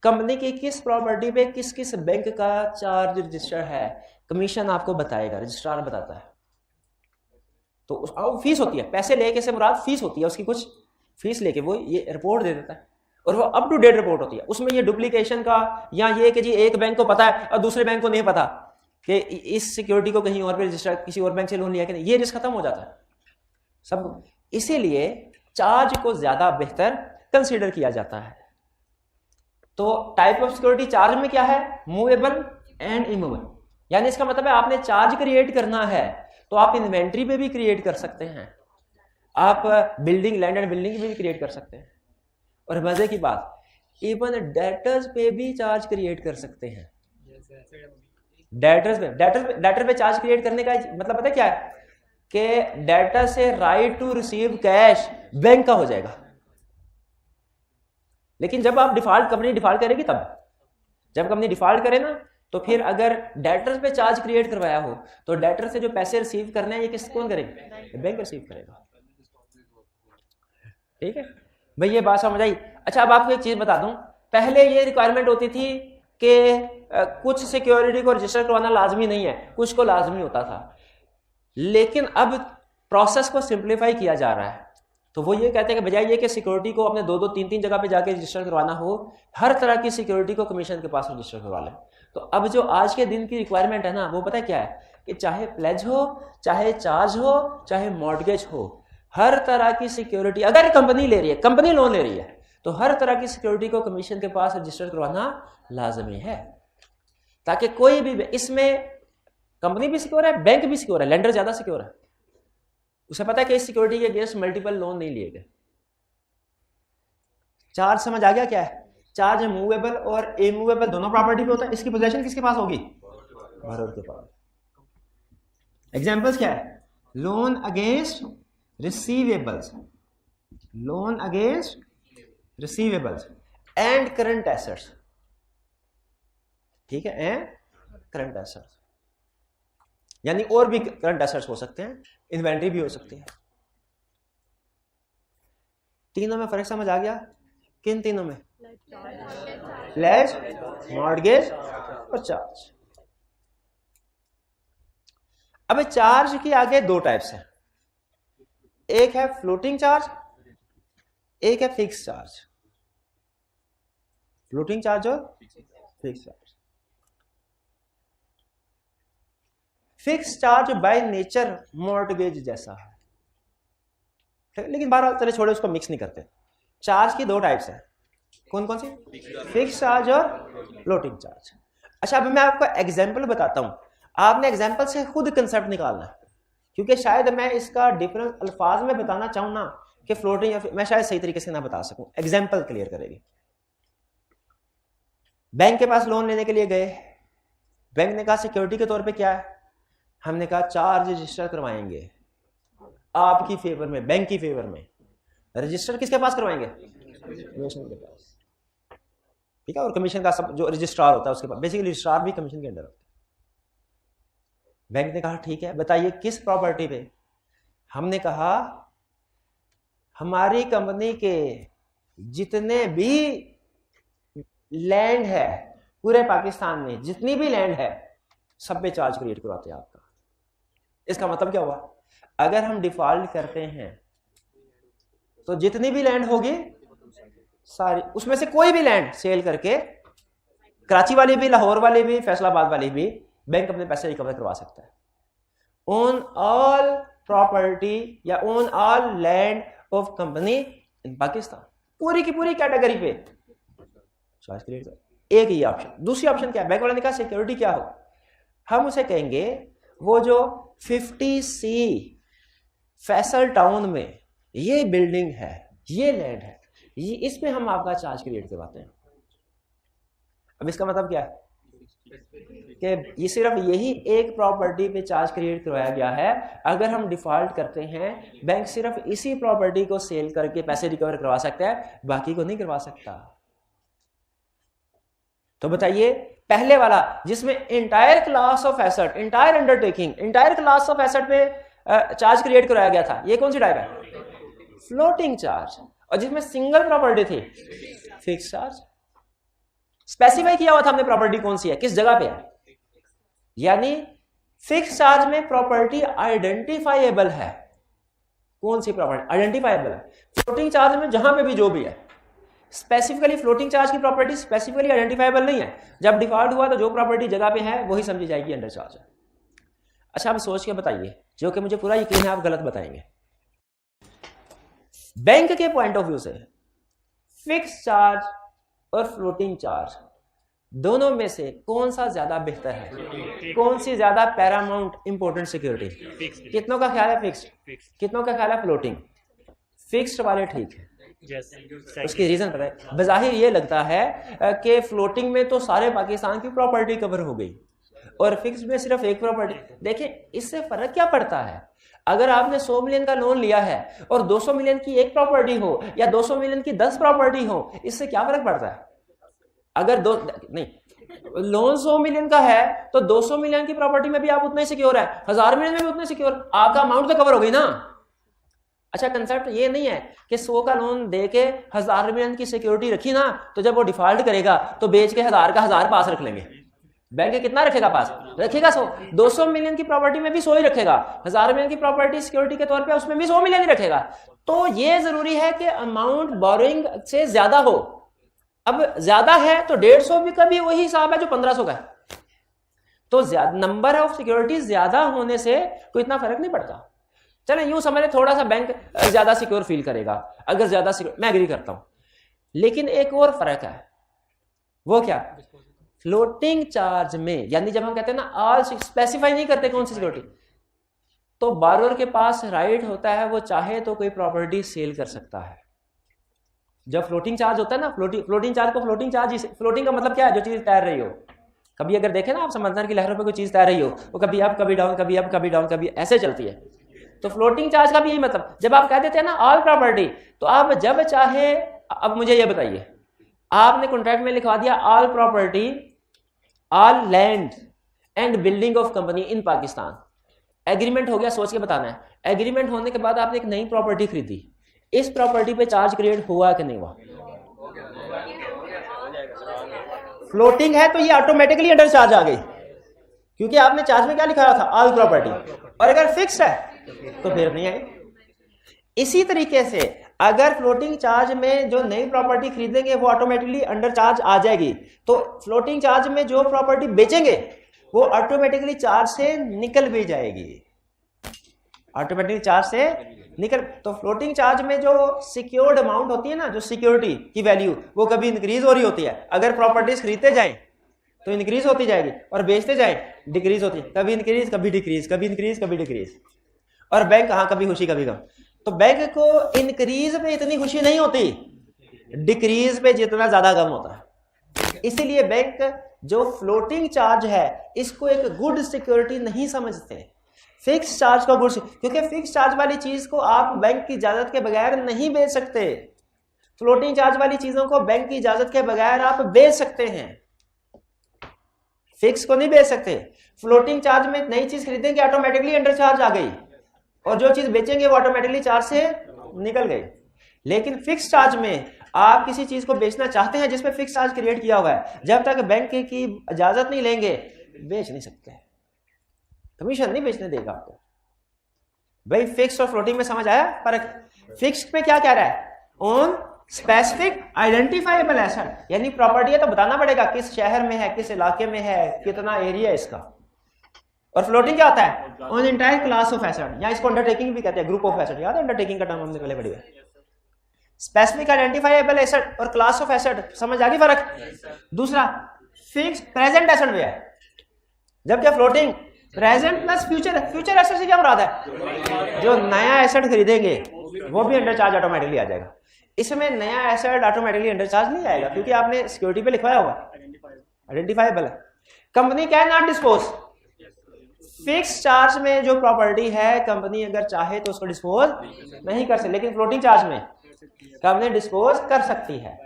Speaker 1: कंपनी की किस प्रॉपर्टी पे किस किस बैंक का चार्ज रजिस्टर है, कमीशन आपको बताएगा, रजिस्ट्रार बताता है। तो फीस होती है, पैसे लेके से मुराद फीस होती है, उसकी कुछ फीस लेके वो ये रिपोर्ट दे देता है और वो अप टू डेट रिपोर्ट होती है। उसमें ये डुप्लीकेशन का या ये कि जी एक बैंक को पता है और दूसरे बैंक को नहीं पता कि इस सिक्योरिटी को कहीं और पे रजिस्टर किसी और बैंक से लोन लिया कि नहीं, ये रिस्क खत्म हो जाता है सब। इसीलिए चार्ज को ज्यादा बेहतर कंसीडर किया जाता है। तो टाइप ऑफ सिक्योरिटी चार्ज में क्या है? Movable and immovable. यानी इसका मतलब है आपने चार्ज क्रिएट करना है तो आप इन्वेंट्री पे भी क्रिएट कर सकते हैं, आप बिल्डिंग लैंड एंड बिल्डिंग भी क्रिएट कर सकते हैं, और मजे की बात इवन डेटर्स पे भी चार्ज क्रिएट कर सकते हैं। डेटर पे चार्ज क्रिएट करने का मतलब पता क्या है कि डेटर से right to receive cash bank का हो जाएगा। लेकिन जब आप कंपनी डिफॉल्ट करेगी तब, जब कंपनी डिफॉल्ट करे ना, तो फिर अगर डेटर पे चार्ज क्रिएट करवाया हो तो डेटर से जो पैसे रिसीव करने हैं ये कौन करेगा? बैंक रिसीव करेगा। ठीक है भाई, ये बात समझ आई? अच्छा, अब आपको एक चीज बता दूं, पहले ये रिक्वायरमेंट होती थी कि कुछ सिक्योरिटी को रजिस्टर करवाना लाजमी नहीं है, कुछ को लाजमी होता था। लेकिन अब प्रोसेस को सिंप्लीफाई किया जा रहा है। तो वो ये कहते हैं कि बजाय ये कि सिक्योरिटी को अपने 2-2, 3-3 जगह पे जाके रजिस्टर करवाना हो, हर तरह की सिक्योरिटी को कमीशन के पास रजिस्टर करवा लें। तो अब जो आज के दिन की रिक्वायरमेंट है ना, वो पता है क्या है कि चाहे प्लेज हो, चाहे चार्ज हो, चाहे मॉर्टगेज हो, हर तरह की सिक्योरिटी अगर कंपनी ले रही है, कंपनी लोन ले रही है, तो हर तरह की सिक्योरिटी को कमीशन के पास रजिस्टर करवाना लाजमी है, ताकि कोई भी इसमें कंपनी भी सिक्योर है, बैंक भी सिक्योर है, लेंडर ज्यादा सिक्योर है। उसे पता है कि इस सिक्योरिटी के अगेंस्ट मल्टीपल लोन नहीं लिए गए। चार्ज समझ आ गया क्या है? चार्ज मूवेबल और इमूवेबल दोनों प्रॉपर्टी पे होता है। इसकी पोजीशन किसके पास होगी? borrower के पास। एग्जांपल्स क्या है? Loan against receivables, loan against receivables and current assets. ठीक है, एंड करंट एसेट्स, यानी और भी करंट एसेट्स हो सकते हैं, इन्वेंट्री भी हो सकती है। तीनों में फर्क समझ आ गया? किन तीनों में? प्लेज, मॉर्टगेज और चार्ज। अब चार्ज की आगे दो टाइप्स हैं, एक है फ्लोटिंग चार्ज, एक है फिक्स चार्ज। फ्लोटिंग चार्ज और fix charge. Fix charge by nature mortgage जैसा है, लेकिन बहरहाल चले छोड़े, उसको मिक्स नहीं करते। चार्ज की दो टाइप्स हैं, कौन कौन सी? फिक्स चार्ज और फ्लोटिंग चार्ज। अच्छा, अभी मैं आपको एग्जांपल बताता हूं, आपने एग्जांपल से खुद कंसेप्ट निकालना है, क्योंकि शायद मैं इसका डिफरेंस अल्फाज में बताना चाहूं ना कि फ्लोटिंग या मैं शायद सही तरीके से ना बता सकूं। एग्जांपल क्लियर करेगी। बैंक के पास लोन लेने के लिए गए, बैंक ने कहा सिक्योरिटी के तौर पे क्या है? हमने कहा चार्ज रजिस्टर करवाएंगे आपकी फेवर में, बैंक की फेवर में। रजिस्टर किसके पास करवाएंगे? कमीशन के पास। ठीक है, और कमीशन का सब जो रजिस्ट्रार होता है उसके पास, बेसिकली रजिस्ट्रार भी कमीशन के अंडर होता है। बैंक ने कहा ठीक है, बताइए किस प्रॉपर्टी पे? हमने कहा हमारी कंपनी के जितने भी लैंड है पूरे पाकिस्तान में, जितनी भी लैंड है सब पे चार्ज क्रिएट करवाते हैं आपका। इसका मतलब क्या हुआ, अगर हम डिफॉल्ट करते हैं तो जितनी भी लैंड होगी सारी, उसमें से कोई भी लैंड सेल करके, कराची वाली भी, लाहौर वाली भी, फैसलाबाद वाली भी, बैंक अपने पैसे रिकवर करवा सकता है। ओन ऑल प्रॉपर्टी या own all land of company इन पाकिस्तान, पूरी की पूरी कैटेगरी पे चार्ज क्रिएट कर। एक ही ऑप्शन। दूसरी ऑप्शन क्या है, बैंक वाले ने कहा सिक्योरिटी क्या हो, हम उसे कहेंगे वो जो 50C फैसल टाउन में ये बिल्डिंग है, ये लैंड है, ये इसमें हम आपका चार्ज क्रिएट करवाते हैं। अब इसका मतलब क्या है कि ये सिर्फ यही एक प्रॉपर्टी पे चार्ज क्रिएट करवाया गया है। अगर हम डिफॉल्ट करते हैं, बैंक सिर्फ इसी प्रॉपर्टी को सेल करके पैसे रिकवर करवा सकता है, बाकी को नहीं करवा सकता। तो बताइए, पहले वाला जिसमें entire class of asset, entire undertaking, entire class of asset पे चार्ज क्रिएट कराया गया था, ये कौन सी टाइप है, फ्लोटिंग चार्ज। और जिसमें सिंगल प्रॉपर्टी थी, फिक्स चार्ज। स्पेसिफाई किया हुआ था हमने प्रॉपर्टी कौन सी है, किस जगह पे है, यानी फिक्स चार्ज में प्रॉपर्टी आइडेंटिफाइएबल है। कौन सी प्रॉपर्टी आइडेंटिफाइएबल है, फ्लोटिंग चार्ज में जहां पे भी जो भी है। स्पेसिफिकली फ्लोटिंग चार्ज की प्रॉपर्टी स्पेसिफिकली आइडेंटिफाइबल नहीं है। जब डिफॉल्ट हुआ तो जो प्रॉपर्टी जगह पे है वही समझी जाएगी अंडर चार्ज है। अच्छा, आप सोच के बताइए, जो कि मुझे पूरा यकीन है आप गलत बताएंगे। बैंक के पॉइंट ऑफ व्यू से फिक्स चार्ज और फ्लोटिंग चार्ज दोनों में से कौन सा ज्यादा बेहतर है, कौन सी ज्यादा पैरामाउंट इंपॉर्टेंट सिक्योरिटी? कितनों का ख्याल है फिक्स्ड, कितनों का ख्याल है फ्लोटिंग? फिक्स्ड वाले ठीक है। उसकी रीजन पता है, बज़ाहिर ये लगता है कि फ्लोटिंग में तो सारे पाकिस्तान की प्रॉपर्टी कवर हो गई और फिक्स में सिर्फ एक प्रॉपर्टी। देखिए, इससे फर्क क्या पड़ता है? अगर आपने 100 मिलियन का लोन लिया है और 200 मिलियन की एक प्रॉपर्टी हो या 200 मिलियन की 10 प्रॉपर्टी हो, इससे क्या फर्क पड़ता है? अगर लोन 100 मिलियन का है तो 200 मिलियन की प्रॉपर्टी में भी आप उतना ही सिक्योर है, 1000 मिलियन में भी उतना सिक्योर, आपका अमाउंट तो कवर हो गई ना। अच्छा, कंसेप्ट ये नहीं है कि 100 का लोन दे के 1000 मिलियन की सिक्योरिटी रखी ना, तो जब वो डिफॉल्ट करेगा तो बेच के 1000 का 1000 पास रख लेंगे। बैंक कितना रखेगा पास? रखेगा 100। 200 मिलियन की प्रॉपर्टी में भी 100 ही रखेगा, 1000 मिलियन की प्रॉपर्टी सिक्योरिटी के तौर पे उसमें भी 100 मिलियन ही रखेगा। तो ये जरूरी है कि अमाउंट बोरोइंग से ज्यादा हो। अब ज्यादा है तो 150 भी कभी वही हिसाब है जो 1500 का है। तो नंबर ऑफ सिक्योरिटी ज्यादा होने से कोई इतना फर्क नहीं पड़ता। चले यूं समझे, थोड़ा सा बैंक ज्यादा सिक्योर फील करेगा अगर ज्यादा सिक्योर, मैं एग्री करता हूं। लेकिन एक और फर्क है, वो क्या? फ्लोटिंग चार्ज में, यानी जब हम कहते हैं ना ऑल, स्पेसिफाई नहीं करते कौन सी सिक्योरिटी, तो बारोर के पास राइट होता है, वो चाहे तो कोई प्रॉपर्टी सेल कर सकता है। जब फ्लोटिंग चार्ज होता है ना, फ्लोटिंग चार्ज को फ्लोटिंग चार्ज, फ्लोटिंग का मतलब क्या है? जो चीज तैर रही हो। कभी अगर देखें ना आप, समंदर की लहरों पर कोई चीज तैर रही हो, वो कभी अप कभी डाउन, कभी अप कभी डाउन, कभी ऐसे चलती है। तो फ्लोटिंग चार्ज का भी यही मतलब। जब आप कह देते हैं ना ऑल प्रॉपर्टी, तो आप जब चाहे, अब मुझे ये बताइए, आपने कॉन्ट्रैक्ट में लिखवा दिया all property, all land and building of company in Pakistan, agreement हो गया। सोच के बताना है, एग्रीमेंट होने के बाद आपने एक नई प्रॉपर्टी खरीदी, इस प्रॉपर्टी पे चार्ज क्रिएट हुआ कि नहीं हुआ? फ्लोटिंग है तो ये ऑटोमेटिकली अंडर चार्ज आ गई, क्योंकि आपने चार्ज में क्या लिखा था? All property. और अगर फिक्स है तो फिर नहीं आई। इसी तरीके से अगर फ्लोटिंग चार्ज में जो नई प्रॉपर्टी खरीदेंगे वो ऑटोमेटिकली अंडर चार्ज आ जाएगी, तो फ्लोटिंग चार्ज में जो प्रॉपर्टी बेचेंगे वो ऑटोमेटिकली चार्ज से निकल भी जाएगी, ऑटोमेटिकली चार्ज से निकल। तो फ्लोटिंग चार्ज में जो सिक्योर्ड अमाउंट होती है ना, जो सिक्योरिटी की वैल्यू, वो कभी इंक्रीज हो रही होती है। अगर प्रॉपर्टीज खरीदते जाएं तो इंक्रीज होती जाएगी और बेचते जाएं डिक्रीज होती है, कभी इंक्रीज कभी डिक्रीज, कभी इंक्रीज कभी डिक्रीज। और बैंक कहाँ, कभी खुशी कभी गम। तो बैंक को इंक्रीज पे इतनी खुशी नहीं होती, डिक्रीज पे जितना ज्यादा गम होता है। इसीलिए बैंक जो फ्लोटिंग चार्ज है इसको एक गुड सिक्योरिटी नहीं समझते, फिक्स चार्ज को गुड, क्योंकि फिक्स चार्ज वाली चीज को आप बैंक की इजाजत के बगैर नहीं बेच सकते। फ्लोटिंग चार्ज वाली चीजों को बैंक की इजाजत के बगैर आप बेच सकते हैं, फिक्स को नहीं बेच सकते। फ्लोटिंग चार्ज में नई चीज खरीदेंगे ऑटोमेटिकली अंडर चार्ज आ गई, और जो चीज बेचेंगे वो ऑटोमेटिकली चार्ज से निकल गई। लेकिन फिक्स चार्ज में आप किसी चीज को बेचना चाहते हैं जिसमें फिक्स चार्ज क्रिएट किया हुआ है, जब तक बैंक की इजाजत नहीं लेंगे बेच नहीं सकते, कमीशन नहीं बेचने देगा आपको। भाई फिक्स और फ्लोटिंग में समझ आया फर्क? फिक्स पे क्या कह रहा है? ऑन स्पेसिफिक आइडेंटिफाइबल एसेट, यानी प्रॉपर्टी है तो बताना पड़ेगा किस शहर में है, किस इलाके में है, कितना एरिया है इसका। और फ्लोटिंग क्या होता है? On entire class of asset, या इसको अंडरटेकिंग भी कहते हैं, ग्रुप ऑफ एसेट। याद है अंडरटेकिंग का टर्म हमने पहले पढ़ी है। स्पेसिफिक आइडेंटिफाइबल एसेट और क्लास ऑफ एसेट, समझ आ गई फर्क? दूसरा फिक्स प्रेजेंट एसेट भी है, जबकि floating present plus future. Future asset से क्या मुराद है? जो नया एसेट खरीदेंगे वो भी अंडर चार्ज ऑटोमेटिकली आ जाएगा। इसमें नया एसेट ऑटोमेटिकली अंडर चार्ज नहीं आएगा क्योंकि आपने सिक्योरिटी पे लिखवाया होगा, आइडेंटिफाइबल है। Company can not dispose, fix charge में जो प्रॉपर्टी है कंपनी अगर चाहे तो उसको डिस्पोज नहीं कर सकती, लेकिन फ्लोटिंग चार्ज में कंपनी डिस्पोज कर सकती है,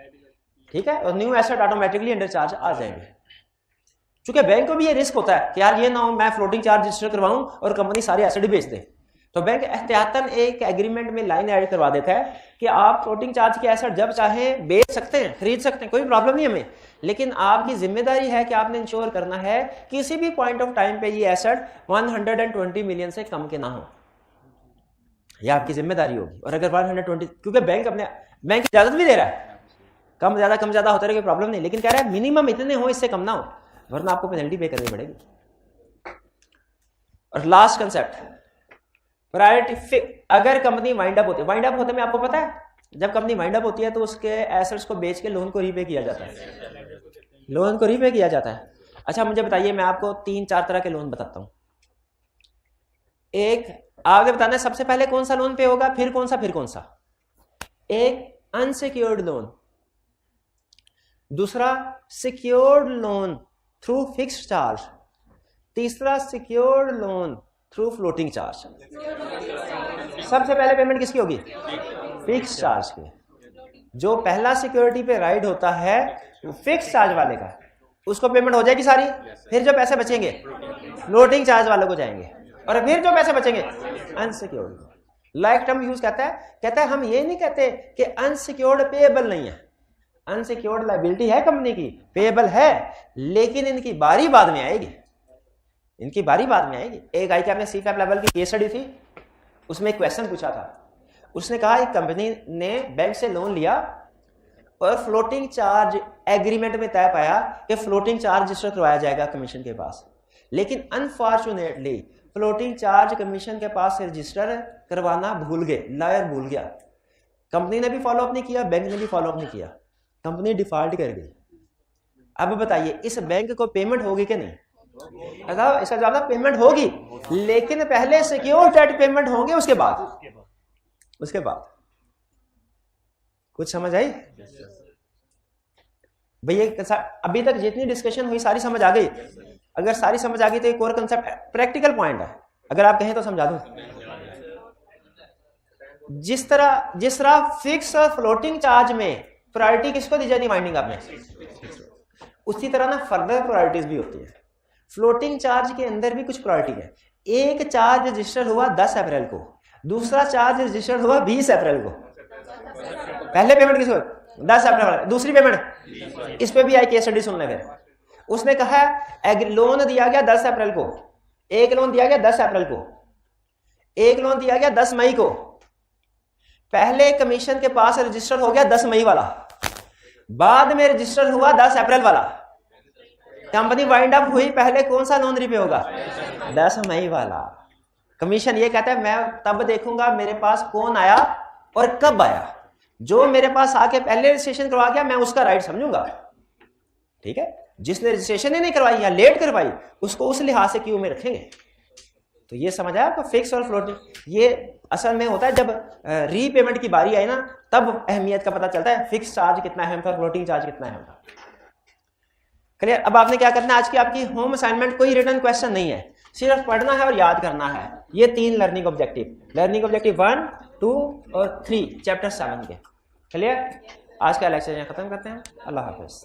Speaker 1: ठीक है। और new asset automatically under charge आ जाएंगे। चूंकि बैंक को भी ये रिस्क होता है कि यार ये ना हो मैं फ्लोटिंग चार्ज रजिस्टर करवाऊं और कंपनी सारे एसेट ही बेच दे, तो बैंक एहतियातन एक एग्रीमेंट में लाइन ऐड करवा देता है कि आप फ्लोटिंग चार्ज के एसेट जब चाहें बेच सकते हैं, खरीद सकते हैं, कोई प्रॉब्लम नहीं हमें, लेकिन आपकी जिम्मेदारी है कि आपने इंश्योर करना है किसी भी पॉइंट ऑफ टाइम पे ये एसेट 120 मिलियन से कम के ना हो, यह आपकी जिम्मेदारी होगी। और अगर 120, क्योंकि बैंक इजाजत भी दे रहा है, कम ज्यादा होता रहे प्रॉब्लम नहीं, लेकिन कह रहा है मिनिमम इतने हो, इससे कम ना हो, वरना आपको पेनल्टी पे करनी पड़ेगी। और लास्ट कंसेप्ट प्रायोरिटी, अगर कंपनी वाइंड अप होती है, वाइंड अप होते में आपको पता है जब कंपनी वाइंड अप होती है तो उसके एसेट्स को बेच के लोन को रीपे किया जाता है, लोन को रीपे किया जाता है। अच्छा मुझे बताइए, मैं आपको 3-4 तरह के लोन बताता हूं। एक आपने बताना है सबसे पहले कौन सा लोन पे होगा, फिर कौन सा। एक अनसिक्योर्ड लोन, दूसरा secured loan through fixed charge, तीसरा secured loan through floating charge. सबसे पहले पेमेंट किसकी होगी? फिक्स चार्ज की। जो पहला सिक्योरिटी पे राइड होता है वो फिक्स चार्ज वाले का, उसको पेमेंट हो जाएगी सारी, फिर जो पैसे बचेंगे फ्लोटिंग चार्ज वालों को जाएंगे, और फिर जो पैसे बचेंगे अनसिक्योर्ड। लाइक टर्म यूज कहता है हम ये नहीं कहते कि अनसिक्योर्ड पेएबल नहीं है, अनसिक्योर्ड लायबिलिटी है कंपनी की, पेएबल है, लेकिन इनकी बारी बाद में आएगी, इनकी बारी बाद में आएगी। एक आई के आपने सीफैप लेवल की केस स्टडी थी, उसमें एक क्वेश्चन पूछा था, उसने कहा एक कंपनी ने बैंक से लोन लिया और फ्लोटिंग चार्ज एग्रीमेंट में तय पाया कि फ्लोटिंग चार्ज रजिस्टर करवाया जाएगा कमीशन के पास, लेकिन अनफॉर्चुनेटली फ्लोटिंग चार्ज कमीशन के पास से रजिस्टर करवाना भूल गए, लॉयर भूल गया, कंपनी ने भी फॉलोअप नहीं किया, बैंक ने भी फॉलोअप नहीं किया, कंपनी डिफॉल्ट कर गई। अब बताइए इस बैंक को पेमेंट होगी कि नहीं? इसका जवाब था पेमेंट होगी, लेकिन पहले सिक्योर डेट पेमेंट होंगे, उसके बाद कुछ समझ आई भैया? अभी तक जितनी डिस्कशन हुई सारी समझ आ गई? अगर सारी समझ आ गई तो एक और कंसेप्ट प्रैक्टिकल पॉइंट है, अगर आप कहें तो समझा दूं। जिस तरह फिक्स और फ्लोटिंग चार्ज में प्रायोरिटी किसको दी जाती है वाइंडिंग अप में, उसी तरह ना फर्दर प्रायोरिटीज भी होती है। फ्लोटिंग चार्ज के अंदर भी कुछ प्रायोरिटी है। एक चार्ज रजिस्टर हुआ 10 अप्रैल को, दूसरा चार्ज रजिस्टर हुआ 20 अप्रैल को। पहले पेमेंट किसको? 10 अप्रैल। दूसरी पेमेंट इस पे भी आई केस स्टडी सुनने। फिर उसने कहा लोन दिया गया 10 अप्रैल को, एक लोन दिया गया 10 अप्रैल को, एक लोन दिया गया 10 मई को। पहले कमीशन के पास रजिस्टर हो गया 10 मई वाला, बाद में रजिस्टर हुआ 10 अप्रैल वाला। कंपनी वाइंड अप हुई, पहले कौन सा लोन रिपे होगा? 10 मई वाला। कमीशन ये कहता है मैं तब देखूंगा मेरे पास कौन आया और कब आया, जो मेरे पास आके पहले रजिस्ट्रेशन करवा गया मैं उसका राइट समझूंगा, ठीक है। जिसने रजिस्ट्रेशन ही नहीं करवाई या लेट करवाई उसको उस लिहाज से क्यू में रखेंगे। तो ये समझ आया आपको? फिक्स और फ्लोटिंग ये असल में होता है जब रीपेमेंट की बारी आई ना, तब अहमियत का पता चलता है फिक्स चार्ज कितना अहम था, फ्लोटिंग चार्ज कितना अहम था। क्लियर? अब आपने क्या करना है, आज की आपकी होम असाइनमेंट कोई रिटर्न क्वेश्चन नहीं है, सिर्फ पढ़ना है और याद करना है। ये 3 लर्निंग ऑब्जेक्टिव 1, 2 और 3 चैप्टर 7 के। क्लियर? आज का लेक्चर यहाँ खत्म करते हैं। अल्लाह हाफिज।